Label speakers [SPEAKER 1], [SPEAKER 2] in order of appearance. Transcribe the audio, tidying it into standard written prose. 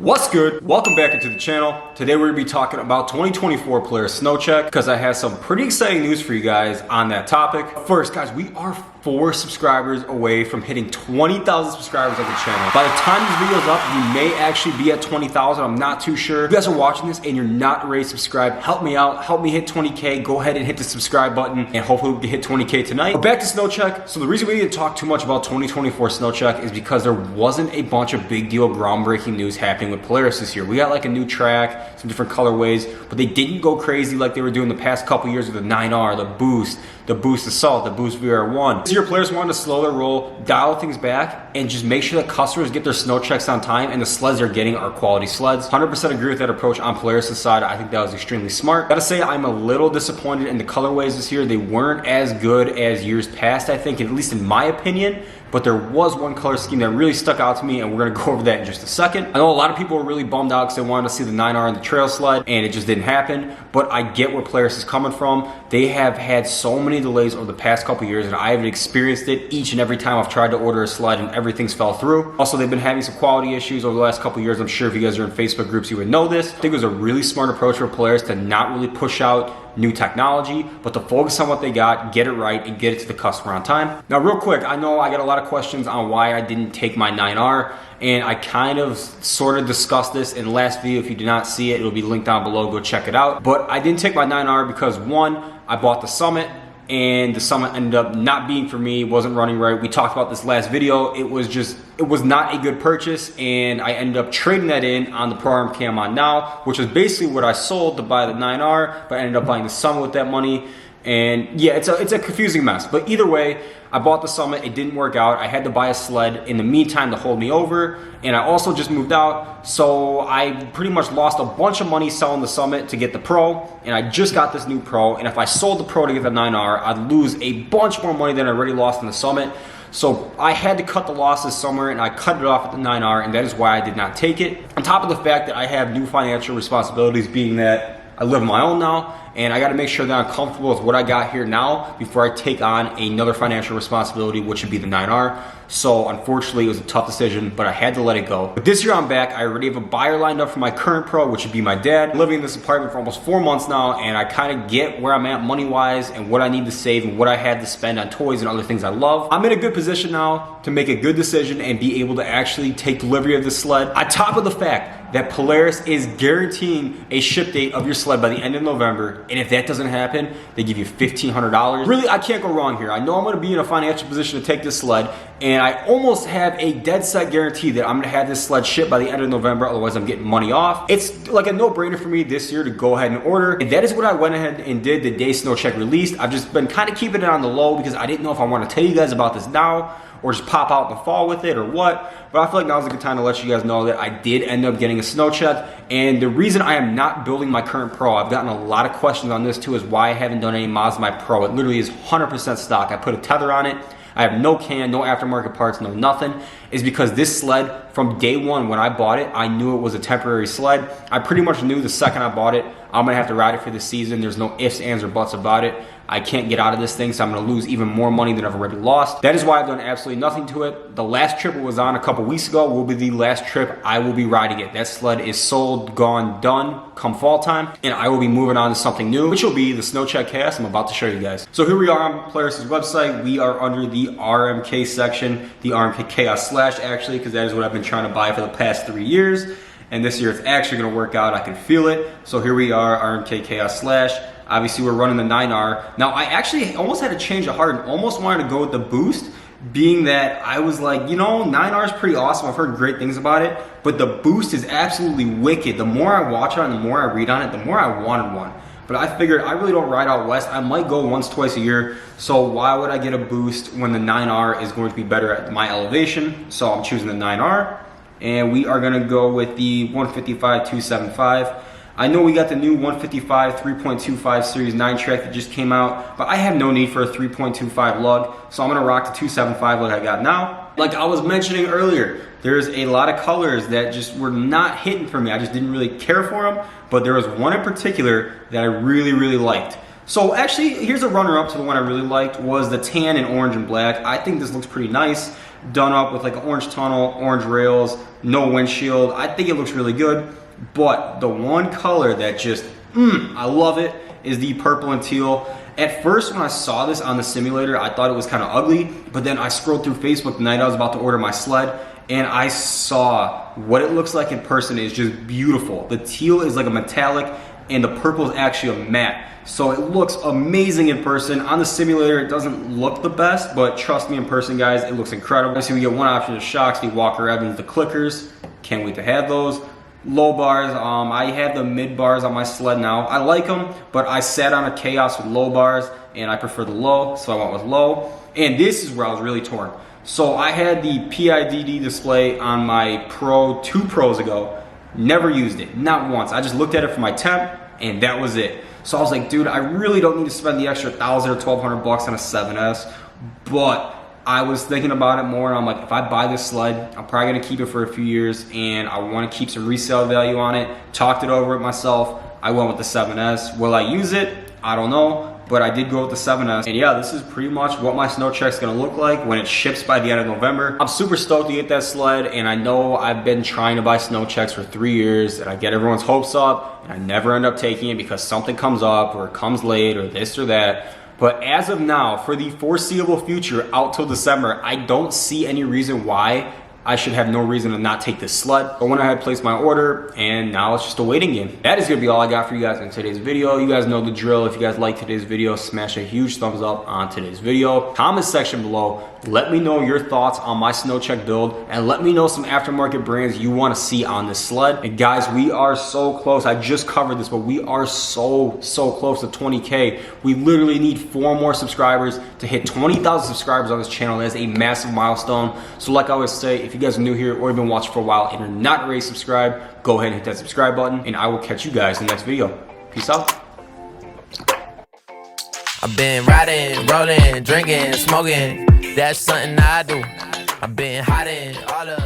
[SPEAKER 1] What's good? Welcome back into the channel. Today we're going to be talking about 2024 Polaris Snowcheck because I have some pretty exciting news for you guys on that topic. First, guys, we are 4 subscribers away from hitting 20,000 subscribers on the channel. By the time this video is up, you may actually be at 20,000. I'm not too sure. If you guys are watching this and you're not ready to subscribe, help me out. Help me hit 20K. Go ahead and hit the subscribe button and hopefully we can hit 20K tonight. But back to Snowcheck. So the reason we didn't talk too much about 2024 Snowcheck is because there wasn't a bunch of big deal groundbreaking news happening with Polaris this year. We got like a new track, some different colorways, but they didn't go crazy like they were doing the past couple years with the 9R, the Boost Assault, the Boost VR1. This year Polaris wanted to slow their roll, dial things back, and just make sure that customers get their snow checks on time and the sleds they're getting are quality sleds. 100% agree with that approach on Polaris' side. I think that was extremely smart. Gotta say, I'm a little disappointed in the colorways this year. They weren't as good as years past, I think, at least in my opinion. But there was one color scheme that really stuck out to me, and we're gonna go over that in just a second. I know a lot of people were really bummed out because they wanted to see the 9R and the trail sled, and it just didn't happen. But I get where Polaris is coming from. They have had so many delays over the past couple years, and I have experienced it each and every time I've tried to order a sled and everything's fell through. Also, they've been having some quality issues over the last couple years. I'm sure if you guys are in Facebook groups, you would know this. I think it was a really smart approach for Polaris to not really push out new technology, but to focus on what they got, get it right, and get it to the customer on time. Now, real quick, I know I got a lot of questions on why I didn't take my 9R, and I kind of sort of discussed this in the last video. If you did not see it, it'll be linked down below. Go check it out. But I didn't take my 9R because, one, I bought the Summit, and the Summit ended up not being for me, wasn't running right. We talked about this last video. It was not a good purchase, and I ended up trading that in on the Pro RMK I'm on now, which was basically what I sold to buy the 9R, but I ended up buying the Summit with that money. And yeah, it's a confusing mess. But either way, I bought the Summit, it didn't work out. I had to buy a sled in the meantime to hold me over, and I also just moved out, so I pretty much lost a bunch of money selling the Summit to get the Pro, and I just got this new Pro, and if I sold the Pro to get the 9R, I'd lose a bunch more money than I already lost in the Summit. So I had to cut the losses somewhere, and I cut it off at the 9R, and that is why I did not take it. On top of the fact that I have new financial responsibilities, being that I live on my own now, and I gotta make sure that I'm comfortable with what I got here now before I take on another financial responsibility, which would be the 9R. So unfortunately, it was a tough decision, but I had to let it go. But this year I'm back. I already have a buyer lined up for my current Pro, which would be my dad. I'm living in this apartment for almost 4 months now, and I kind of get where I'm at money-wise and what I need to save and what I had to spend on toys and other things I love. I'm in a good position now to make a good decision and be able to actually take delivery of this sled. On top of the fact that Polaris is guaranteeing a ship date of your sled by the end of November, and if that doesn't happen, they give you $1,500. Really, I can't go wrong here. I know I'm gonna be in a financial position to take this sled, and I almost have a dead set guarantee that I'm gonna have this sled shipped by the end of November, otherwise I'm getting money off. It's like a no-brainer for me this year to go ahead and order, and that is what I went ahead and did the day Snowcheck released. I've just been kind of keeping it on the low because I didn't know if I want to tell you guys about this now or just pop out in the fall with it or what, but I feel like now's a good time to let you guys know that I did end up getting a Snowcheck. And the reason I am not building my current Pro, I've gotten a lot of questions on this too, is why I haven't done any mods to my Pro. It literally is 100% stock. I put a tether on it. I have no can, no aftermarket parts, no nothing. Is because this sled, from day one when I bought it, I knew it was a temporary sled. I pretty much knew the second I bought it, I'm gonna have to ride it for the season. There's no ifs, ands, or buts about it. I can't get out of this thing, so I'm gonna lose even more money than I've already lost. That is why I've done absolutely nothing to it. The last trip it was on a couple weeks ago will be the last trip I will be riding it. That sled is sold, gone, done, come fall time, and I will be moving on to something new, which will be the Snowcheck cast I'm about to show you guys. So here we are on Polaris' website. We are under the RMK section, the RMK Chaos Slash actually, because that is what I've been trying to buy for the past 3 years. And this year it's actually gonna work out, I can feel it. So here we are, RMK Chaos Slash. Obviously we're running the 9R. Now I actually almost had to change of heart and almost wanted to go with the Boost, being that I was like, you know, 9R is pretty awesome. I've heard great things about it, but the Boost is absolutely wicked. The more I watch on it, the more I read on it, the more I wanted one. But I figured I really don't ride out west. I might go once, twice a year. So why would I get a Boost when the 9R is going to be better at my elevation? So I'm choosing the 9R. And we are gonna go with the 155-275. I know we got the new 155 3.25 Series 9 track that just came out, but I have no need for a 3.25 lug, so I'm gonna rock the 275 like I got now. Like I was mentioning earlier, there's a lot of colors that just were not hitting for me. I just didn't really care for them, but there was one in particular that I really, really liked. So actually, here's a runner-up to the one I really liked, was the tan and orange and black. I think this looks pretty nice. done up with like an orange tunnel, orange rails, no windshield. I think it looks really good, but the one color that just, I love it, is the purple and teal. At first when I saw this on the simulator, I thought it was kind of ugly, but then I scrolled through Facebook the night I was about to order my sled, and I saw what it looks like in person is just beautiful. The teal is like a metallic, and the purple is actually a matte. So it looks amazing in person. On the simulator, it doesn't look the best, but trust me, in person, guys, it looks incredible. So we get one option of shocks, the Walker Evans, the clickers. Can't wait to have those. Low bars, I have the mid bars on my sled now. I like them, but I sat on a Chaos with low bars, and I prefer the low, so I went with low. And this is where I was really torn. So I had the PIDD display on my Pro 2 Pros ago. Never used it, not once. I just looked at it for my temp, and that was it. So I was like, dude, I really don't need to spend the extra $1,000 or $1,200 bucks on a 7S, but I was thinking about it more, and I'm like, if I buy this sled, I'm probably gonna keep it for a few years, and I wanna keep some resale value on it. Talked it over with myself. I went with the 7S. Will I use it? I don't know, but I did go with the 7S. And yeah, this is pretty much what my Snowcheck's gonna look like when it ships by the end of November. I'm super stoked to get that sled, and I know I've been trying to buy Snowchecks for 3 years, and I get everyone's hopes up, and I never end up taking it because something comes up, or it comes late, or this or that. But as of now, for the foreseeable future, out till December, I don't see any reason why I should have no reason to not take this sled. But when I had placed my order, and now it's just a waiting game. That is gonna be all I got for you guys in today's video. You guys know the drill. If you guys like today's video, smash a huge thumbs up on today's video. Comment section below, let me know your thoughts on my Snowcheck build, and let me know some aftermarket brands you wanna see on this sled. And guys, we are so close. I just covered this, but we are so close to 20K. We literally need 4 more subscribers to hit 20,000 subscribers on this channel. That is a massive milestone. So like I always say, if you guys are new here or you've been watching for a while and you're not already subscribed, go ahead and hit that subscribe button, and I will catch you guys in the next video. Peace out.
[SPEAKER 2] I've been riding, rolling, drinking, smoking. That's something I do. I've been hiding all of